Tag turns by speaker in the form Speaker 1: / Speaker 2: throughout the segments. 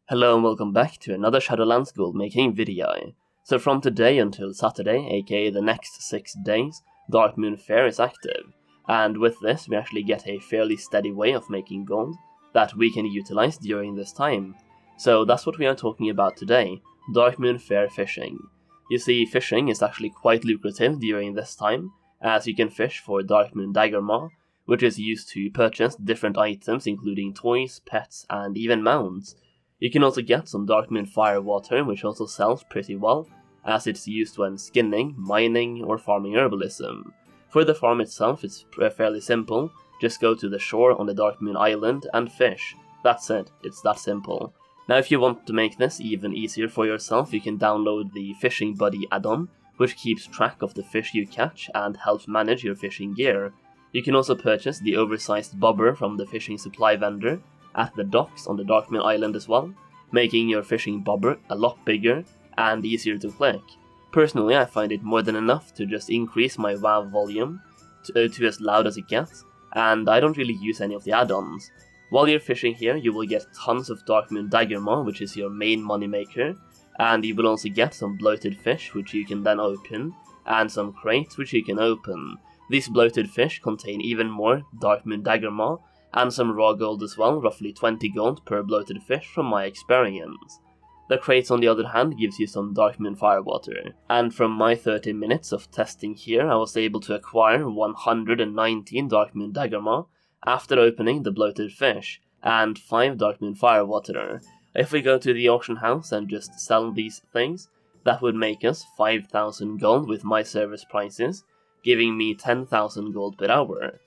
Speaker 1: Hello and welcome back to another Shadowlands gold making video. So from today until Saturday, aka the next 6 days, Darkmoon Faire is active, and with this we actually get a fairly steady way of making gold that we can utilize during this time. So that's what we are talking about today, Darkmoon Faire fishing. You see, fishing is actually quite lucrative during this time, as you can fish for Darkmoon Daggermaw, which is used to purchase different items including toys, pets, and even mounts. You can also get some Darkmoon Firewater, which also sells pretty well, as it's used when skinning, mining, or farming herbalism. For the farm itself, it's fairly simple. Just go to the shore on the Darkmoon Island and fish. That's it, it's that simple. Now if you want to make this even easier for yourself, you can download the Fishing Buddy add-on, which keeps track of the fish you catch and helps manage your fishing gear. You can also purchase the oversized bobber from the fishing supply vendor at the docks on the Darkmoon Island as well, making your fishing bobber a lot bigger and easier to click. Personally, I find it more than enough to just increase my WoW volume to as loud as it gets, and I don't really use any of the add-ons. While you're fishing here, you will get tons of Darkmoon Daggermaw, which is your main moneymaker, and you will also get some bloated fish, which you can then open, and some crates, which you can open. These bloated fish contain even more Darkmoon Daggermaw, and some raw gold as well, roughly 20 gold per bloated fish from my experience. The crates on the other hand gives you some Darkmoon Firewater, and from my 30 minutes of testing here I was able to acquire 119 Darkmoon Daggermaw after opening the bloated fish, and 5 Darkmoon Firewater. If we go to the auction house and just sell these things, that would make us 5,000 gold with my service prices, giving me 10,000 gold per hour.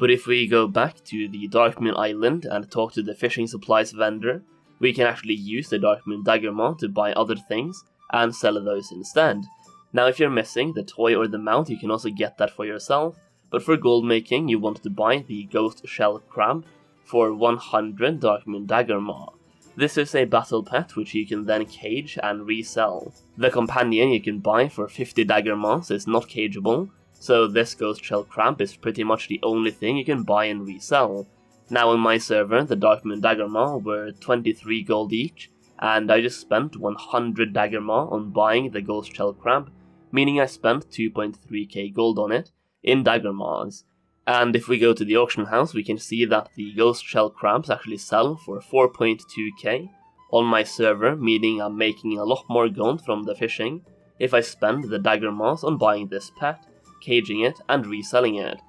Speaker 1: But if we go back to the Darkmoon Island and talk to the fishing supplies vendor, we can actually use the Darkmoon Daggermaw to buy other things and sell those instead. Now if you're missing the toy or the mount, you can also get that for yourself, but for gold making you want to buy the Ghostshell Crab for 100 Darkmoon Daggermaw. This is a battle-pet which you can then cage and resell. The companion you can buy for 50 Daggermaws is not cageable, so this Ghostshell Crab is pretty much the only thing you can buy and resell. Now on my server, the Darkmoon Daggermaw were 23 gold each, and I just spent 100 Daggermaw on buying the Ghostshell Crab, meaning I spent 2.3k gold on it, in Daggermaws. And if we go to the auction house, we can see that the Ghostshell Crabs actually sell for 4.2k on my server, meaning I'm making a lot more gold from the fishing if I spend the Daggermaws on buying this pet, caging it, and reselling it.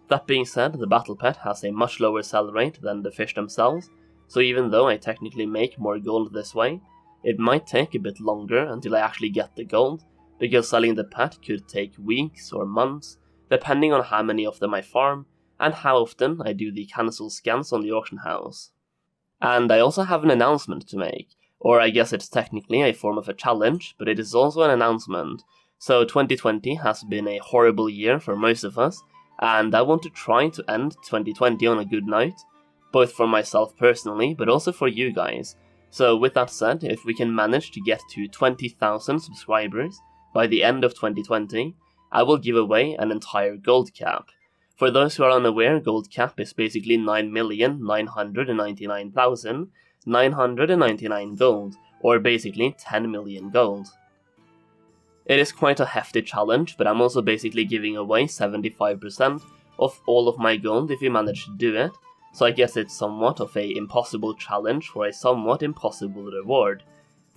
Speaker 1: That being said, the battle-pet has a much lower sell rate than the fish themselves, so even though I technically make more gold this way, it might take a bit longer until I actually get the gold, because selling the pet could take weeks or months, depending on how many of them I farm, and how often I do the cancel scans on the auction house. And I also have an announcement to make, or I guess it's technically a form of a challenge, but it is also an announcement. So 2020 has been a horrible year for most of us, and I want to try to end 2020 on a good note, both for myself personally, but also for you guys. So with that said, if we can manage to get to 20,000 subscribers by the end of 2020, I will give away an entire gold cap. For those who are unaware, gold cap is basically 9,999,999 gold, or basically 10 million gold. It is quite a hefty challenge, but I'm also basically giving away 75% of all of my gold if you manage to do it, so I guess it's somewhat of a impossible challenge for a somewhat impossible reward.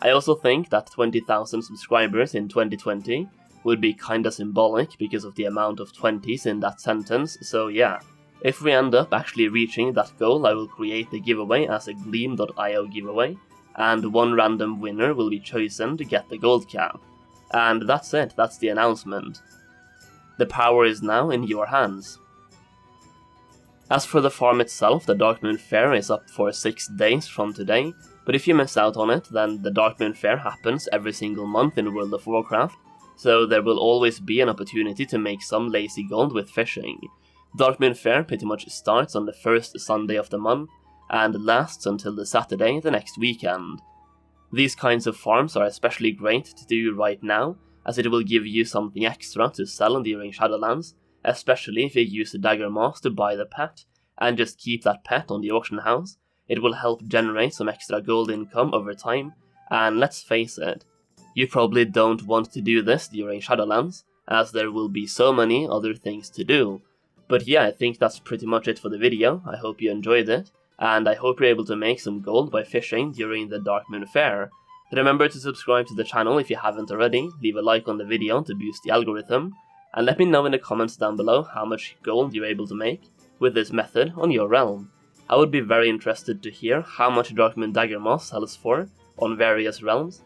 Speaker 1: I also think that 20,000 subscribers in 2020 would be kinda symbolic because of the amount of 20s in that sentence, so yeah. If we end up actually reaching that goal, I will create the giveaway as a Gleam.io giveaway, and one random winner will be chosen to get the gold cap. And that's it, that's the announcement. The power is now in your hands. As for the farm itself, the Darkmoon Faire is up for 6 days from today, but if you miss out on it, then the Darkmoon Faire happens every single month in World of Warcraft, so there will always be an opportunity to make some lazy gold with fishing. Darkmoon Faire pretty much starts on the first Sunday of the month, and lasts until the Saturday the next weekend. These kinds of farms are especially great to do right now, as it will give you something extra to sell during Shadowlands, especially if you use the Daggermaws to buy the pet, and just keep that pet on the auction house. It will help generate some extra gold income over time, and let's face it, you probably don't want to do this during Shadowlands, as there will be so many other things to do. But yeah, I think that's pretty much it for the video. I hope you enjoyed it, and I hope you're able to make some gold by fishing during the Darkmoon Faire. Remember to subscribe to the channel if you haven't already, leave a like on the video to boost the algorithm, and let me know in the comments down below how much gold you're able to make with this method on your realm. I would be very interested to hear how much Darkmoon Daggermaw sells for on various realms,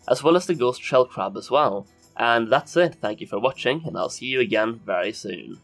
Speaker 1: as well as the Ghostshell Crab as well. And that's it, thank you for watching, and I'll see you again very soon.